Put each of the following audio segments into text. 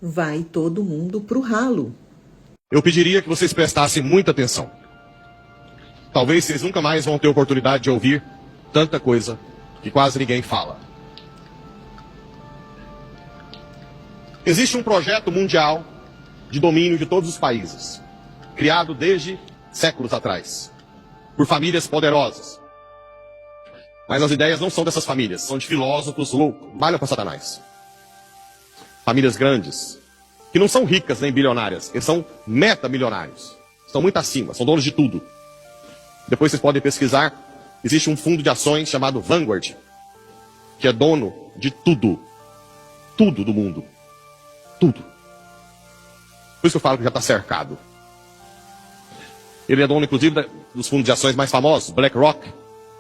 vai todo mundo pro ralo. Eu pediria que vocês prestassem muita atenção. Talvez vocês nunca mais vão ter oportunidade de ouvir tanta coisa que quase ninguém fala. Existe um projeto mundial de domínio de todos os países, criado desde séculos atrás, por famílias poderosas. Mas as ideias não são dessas famílias, são de filósofos loucos, malham para Satanás. Famílias grandes, que não são ricas nem bilionárias, eles são metamilionários. Estão muito acima, são donos de tudo. Depois vocês podem pesquisar, existe um fundo de ações chamado Vanguard, que é dono de tudo. Tudo do mundo. Tudo. Por isso que eu falo que já está cercado. Ele é dono, inclusive, dos fundos de ações mais famosos, BlackRock,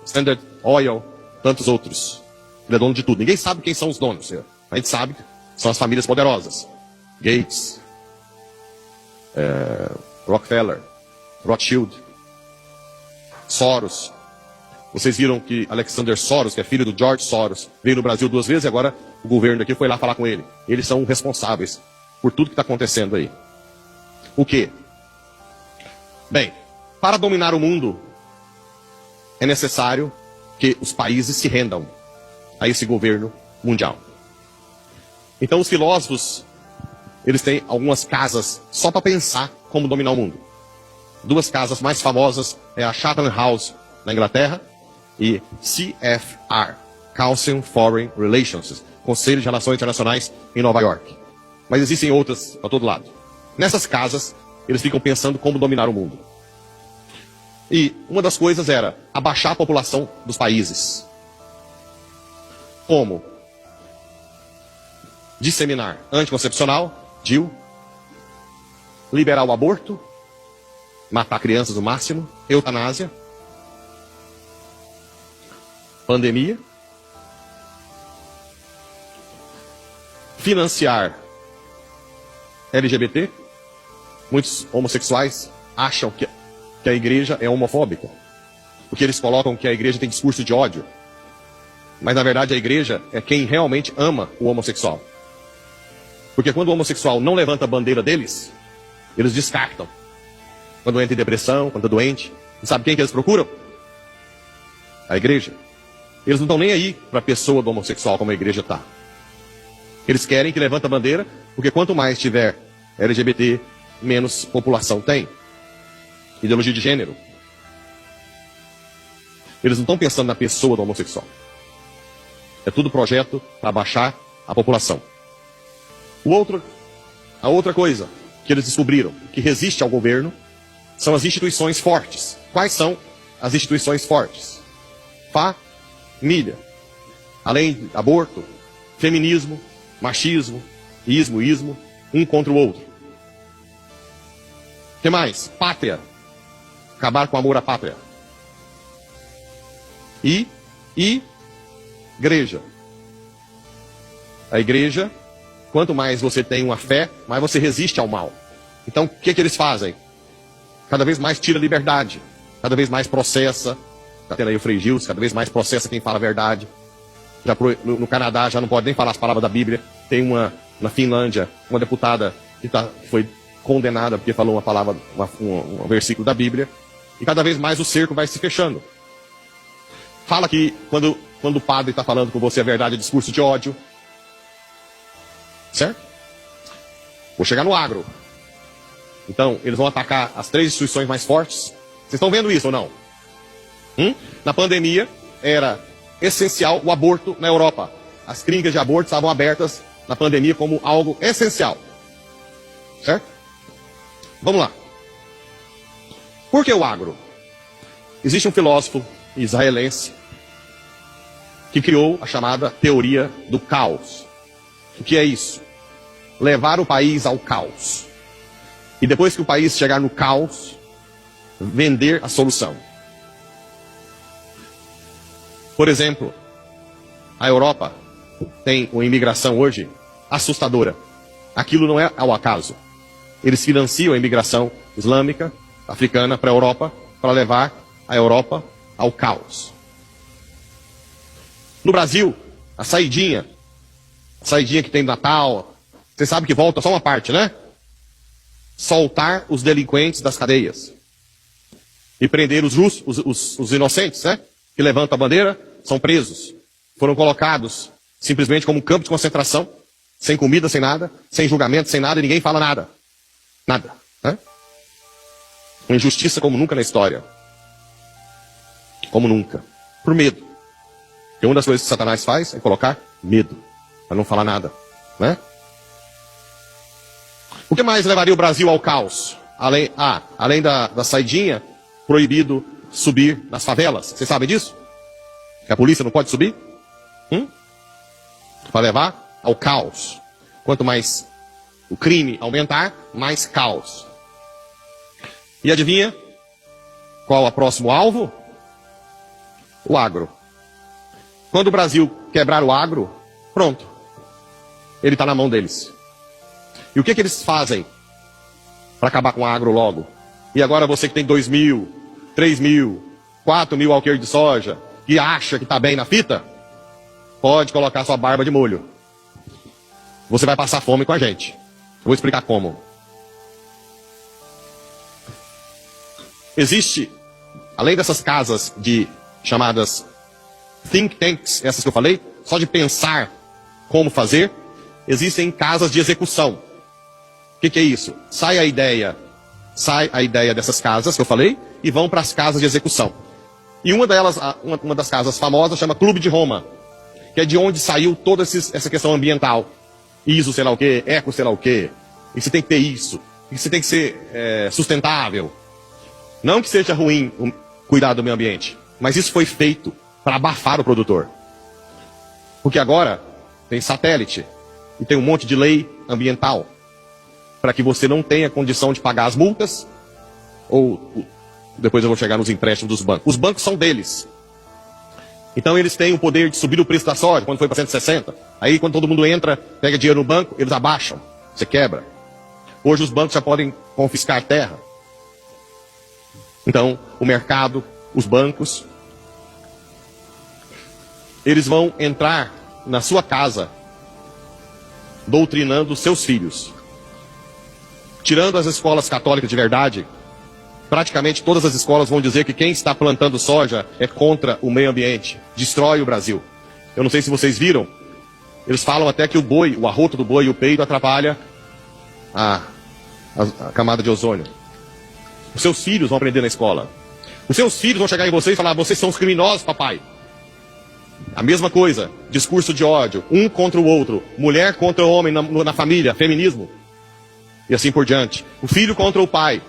Standard Oil, tantos outros. Ele é dono de tudo. Ninguém sabe quem são os donos. A gente sabe que são as famílias poderosas. Gates, Rockefeller, Rothschild, Soros. Vocês viram que Alexander Soros, que é filho do George Soros, veio no Brasil 2 vezes e agora o governo daqui foi lá falar com ele. Eles são responsáveis por tudo que está acontecendo aí. O quê? Bem, para dominar o mundo, é necessário que os países se rendam a esse governo mundial. Então os filósofos, eles têm algumas casas só para pensar como dominar o mundo. 2 casas mais famosas é a Chatham House, na Inglaterra, e CFR, Council Foreign Relations, Conselho de Relações Internacionais em Nova York. Mas existem outras para todo lado. Nessas casas, eles ficam pensando como dominar o mundo. E uma das coisas era abaixar a população dos países. Como? Disseminar anticoncepcional, DIU, liberar o aborto, matar crianças no máximo, eutanásia, pandemia, financiar LGBT. Muitos homossexuais acham que a igreja é homofóbica, porque eles colocam que a igreja tem discurso de ódio. Mas na verdade a igreja é quem realmente ama o homossexual. Porque quando o homossexual não levanta a bandeira deles, eles descartam. Quando entra em depressão, quando está doente, e sabe quem que eles procuram? A igreja. Eles não estão nem aí para a pessoa do homossexual como a igreja está. Eles querem que levante a bandeira, porque quanto mais tiver LGBT, menos população tem. Ideologia de gênero. Eles não estão pensando na pessoa do homossexual. É tudo projeto para baixar a população. A outra coisa que eles descobriram, que resiste ao governo, são as instituições fortes. Quais são as instituições fortes? Família. Além de aborto, feminismo, machismo, ismo, um contra o outro. O que mais? Pátria. Acabar com o amor à pátria. E igreja. A igreja, quanto mais você tem uma fé, mais você resiste ao mal. Então, o que eles fazem? Cada vez mais tira a liberdade. Cada vez mais processa. Está tendo aí o Frei Gils, cada vez mais processa quem fala a verdade. Já no Canadá já não pode nem falar as palavras da Bíblia. Tem na Finlândia, uma deputada que foi condenada porque falou uma palavra, um versículo da Bíblia. E cada vez mais o cerco vai se fechando. Fala que quando o padre está falando com você a verdade é discurso de ódio. Certo? Vou chegar no agro. Então, eles vão atacar as 3 instituições mais fortes. Vocês estão vendo isso ou não? Na pandemia, era essencial o aborto na Europa. As clínicas de aborto estavam abertas na pandemia como algo essencial. Certo? Vamos lá. Por que o agro? Existe um filósofo israelense que criou a chamada teoria do caos. O que é isso? Levar o país ao caos. E depois que o país chegar no caos, vender a solução. Por exemplo, a Europa tem uma imigração hoje assustadora. Aquilo não é ao acaso. Eles financiam a imigração islâmica, africana para a Europa, para levar a Europa ao caos. No Brasil, a saidinha que tem no Natal, Você sabe que volta só uma parte, né? Soltar os delinquentes das cadeias. E prender os inocentes, né? Que levantam a bandeira, são presos. Foram colocados simplesmente como um campo de concentração, sem comida, sem nada, sem julgamento, sem nada, e ninguém fala nada. Nada. Né? Uma injustiça como nunca na história. Como nunca. Por medo. E uma das coisas que Satanás faz é colocar medo. Para não falar nada. Né? O que mais levaria o Brasil ao caos? Além da saidinha, proibido subir nas favelas. Vocês sabem disso? Que a polícia não pode subir? Para levar ao caos. Quanto mais o crime aumentar, mais caos. E adivinha qual é o próximo alvo? O agro. Quando o Brasil quebrar o agro, pronto. Ele está na mão deles. E o que eles fazem para acabar com o agro logo? E agora você que tem 2.000, 3.000, 4.000 alqueires de soja e acha que está bem na fita, pode colocar sua barba de molho. Você vai passar fome com a gente. Vou explicar como. Existe, além dessas casas chamadas think tanks, essas que eu falei, só de pensar como fazer, existem casas de execução. O que é isso? Sai a ideia dessas casas que eu falei e vão para as casas de execução. E uma das casas famosas chama Clube de Roma, que é de onde saiu toda essa questão ambiental. ISO sei lá o quê, eco sei lá o quê. E você tem que ter isso. E você tem que ser sustentável. Não que seja ruim cuidar do meio ambiente, mas isso foi feito para abafar o produtor. Porque agora tem satélite e tem um monte de lei ambiental para que você não tenha condição de pagar as multas, ou depois eu vou chegar nos empréstimos dos bancos. Os bancos são deles. Então eles têm o poder de subir o preço da soja, quando foi para 160. Aí quando todo mundo entra, pega dinheiro no banco, eles abaixam, você quebra. Hoje os bancos já podem confiscar terra. Então o mercado, os bancos, eles vão entrar na sua casa, doutrinando os seus filhos. Tirando as escolas católicas de verdade, praticamente todas as escolas vão dizer que quem está plantando soja é contra o meio ambiente, destrói o Brasil. Eu não sei se vocês viram, eles falam até que o arroto do boi e o peido atrapalha a camada de ozônio. Os seus filhos vão aprender na escola. Os seus filhos vão chegar em você e falar: vocês são os criminosos, papai. A mesma coisa, discurso de ódio, um contra o outro, mulher contra o homem na família, feminismo. E assim por diante. O filho contra o pai.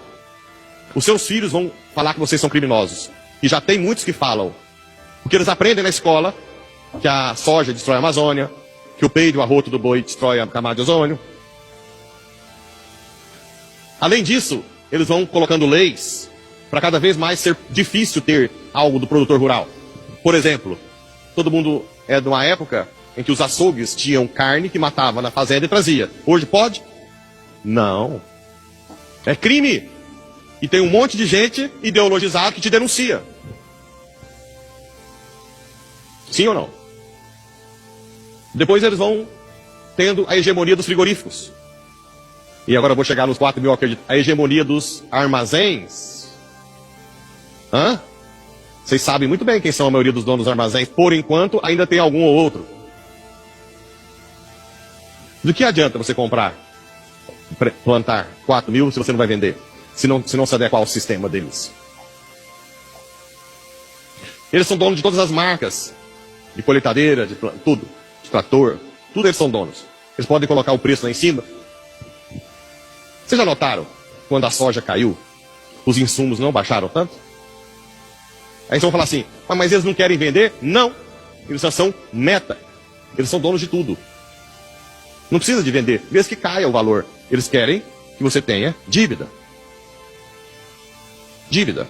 Os seus filhos vão falar que vocês são criminosos. E já tem muitos que falam. Porque eles aprendem na escola que a soja destrói a Amazônia, que o peido e o arroto do boi destrói a camada de ozônio. Além disso, eles vão colocando leis para cada vez mais ser difícil ter algo do produtor rural. Por exemplo, todo mundo é de uma época em que os açougues tinham carne que matava na fazenda e trazia. Hoje pode? Não. É crime. E tem um monte de gente ideologizada que te denuncia. Sim ou não? Depois eles vão tendo a hegemonia dos frigoríficos. E agora eu vou chegar nos 4.000, acredito. A hegemonia dos armazéns. Vocês sabem muito bem quem são a maioria dos donos dos armazéns. Por enquanto, ainda tem algum ou outro. Do que adianta você plantar 4.000 se você não vai vender? Se não se adequar ao sistema deles. Eles são donos de todas as marcas. De colheitadeira, de tudo. De trator. Tudo eles são donos. Eles podem colocar o preço lá em cima. Vocês já notaram? Quando a soja caiu, os insumos não baixaram tanto? Aí vocês vão falar assim: mas eles não querem vender? Não. Eles já são meta. Eles são donos de tudo. Não precisa de vender, mesmo que caia o valor. Eles querem que você tenha dívida. Dívida.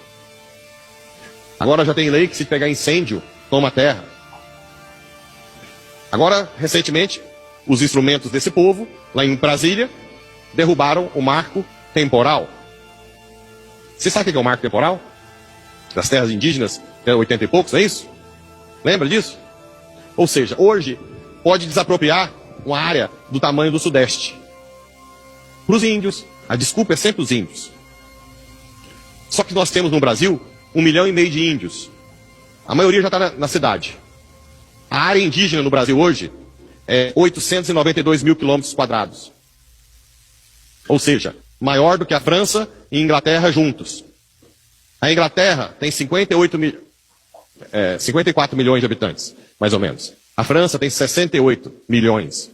Agora já tem lei que se pegar incêndio, toma terra. Agora, recentemente, os instrumentos desse povo, lá em Brasília, derrubaram o marco temporal. Você sabe o que é o marco temporal? Das terras indígenas, até 80 e poucos, é isso? Lembra disso? Ou seja, hoje pode desapropriar uma área do tamanho do Sudeste. Para os índios, a desculpa é sempre os índios. Só que nós temos no Brasil 1,5 milhão de índios. A maioria já está na cidade. A área indígena no Brasil hoje é 892 mil quilômetros quadrados. Ou seja, maior do que a França e a Inglaterra juntos. A Inglaterra tem 54 milhões de habitantes, mais ou menos. A França tem 68 milhões.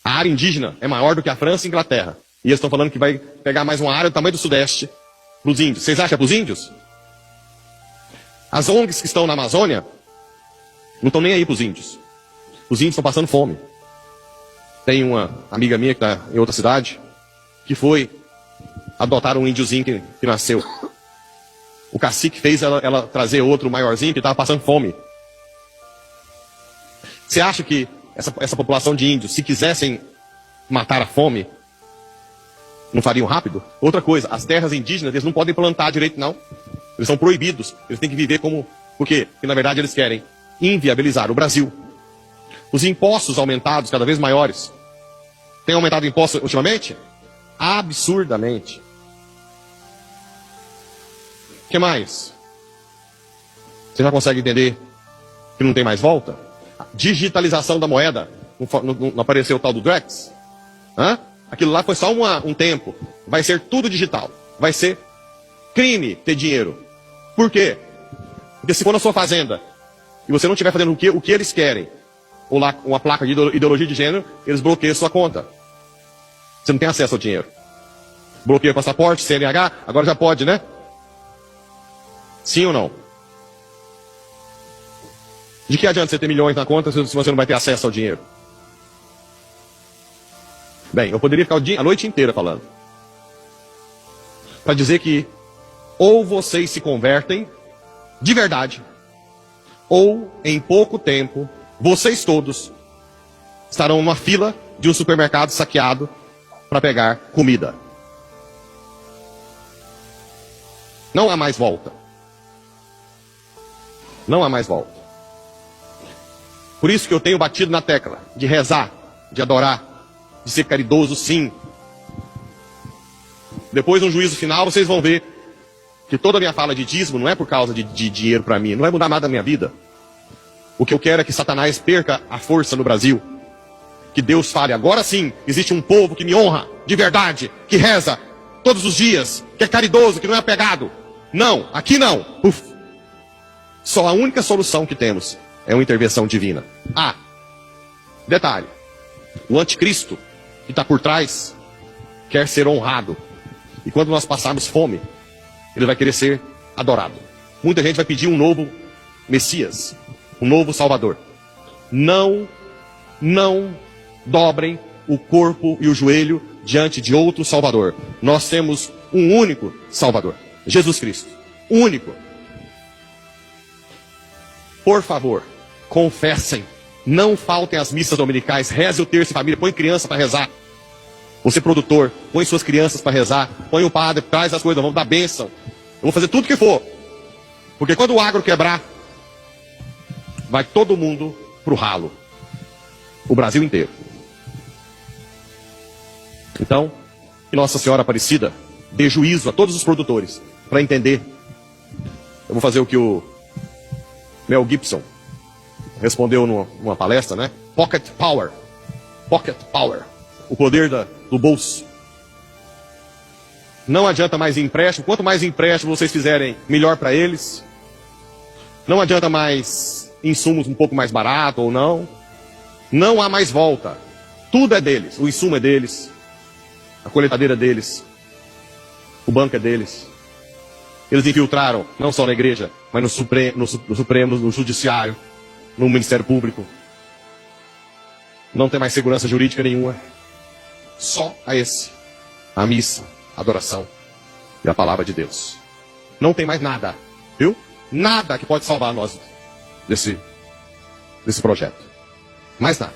A área indígena é maior do que a França e a Inglaterra. E eles estão falando que vai pegar mais uma área do tamanho do Sudeste para os índios. Vocês acham que é para os índios? As ONGs que estão na Amazônia não estão nem aí para os índios. Os índios estão passando fome. Tem uma amiga minha que está em outra cidade que foi adotar um índiozinho que nasceu. O cacique fez ela trazer outro maiorzinho que estava passando fome. Você acha que essa população de índios, se quisessem matar a fome, não fariam rápido? Outra coisa, as terras indígenas, eles não podem plantar direito, não. Eles são proibidos. Eles têm que viver como... Por quê? Porque, na verdade, eles querem inviabilizar o Brasil. Os impostos aumentados, cada vez maiores. Tem aumentado o imposto ultimamente? Absurdamente. O que mais? Você já consegue entender que não tem mais volta? A digitalização da moeda. Não apareceu o tal do Drex? Hã? Aquilo lá foi só um tempo. Vai ser tudo digital. Vai ser crime ter dinheiro. Por quê? Porque se for na sua fazenda e você não estiver fazendo o que eles querem, ou lá uma placa de ideologia de gênero, eles bloqueiam sua conta. Você não tem acesso ao dinheiro. Bloqueia passaporte, CNH, agora já pode, né? Sim ou não? De que adianta você ter milhões na conta se você não vai ter acesso ao dinheiro? Bem, eu poderia ficar a noite inteira falando. Para dizer que ou vocês se convertem de verdade, ou em pouco tempo, vocês todos estarão numa fila de um supermercado saqueado para pegar comida. Não há mais volta. Não há mais volta. Por isso que eu tenho batido na tecla de rezar, de adorar, de ser caridoso, sim. Depois, no juízo final, vocês vão ver que toda a minha fala de dízimo não é por causa de dinheiro para mim, não vai mudar nada na minha vida. O que eu quero é que Satanás perca a força no Brasil. Que Deus fale, agora sim, existe um povo que me honra, de verdade, que reza todos os dias, que é caridoso, que não é apegado. Não, aqui não. Uf. Só a única solução que temos é uma intervenção divina. Ah, detalhe, o anticristo que está por trás quer ser honrado. E quando nós passarmos fome, ele vai querer ser adorado. Muita gente vai pedir um novo Messias, um novo Salvador. Não dobrem o corpo e o joelho diante de outro Salvador. Nós temos um único Salvador, Jesus Cristo, único. Por favor, confessem, não faltem às missas dominicais, reze o terço em família, põe criança para rezar. Você produtor, põe suas crianças para rezar, põe o padre, traz as coisas, vamos dar bênção. Eu vou fazer tudo que for. Porque quando o agro quebrar, vai todo mundo pro ralo. O Brasil inteiro. Então, que Nossa Senhora Aparecida dê juízo a todos os produtores para entender. Eu vou fazer o que o Mel Gibson respondeu numa palestra, né? Pocket Power. Pocket Power. O poder do bolso. Não adianta mais empréstimo. Quanto mais empréstimo vocês fizerem, melhor para eles. Não adianta mais insumos um pouco mais barato ou não. Não há mais volta. Tudo é deles. O insumo é deles. A colheitadeira é deles. O banco é deles. Eles infiltraram, não só na igreja, mas no Supremo, no Judiciário, no Ministério Público. Não tem mais segurança jurídica nenhuma. Só a missa, a adoração e a palavra de Deus. Não tem mais nada, viu? Nada que pode salvar nós desse projeto. Mais nada.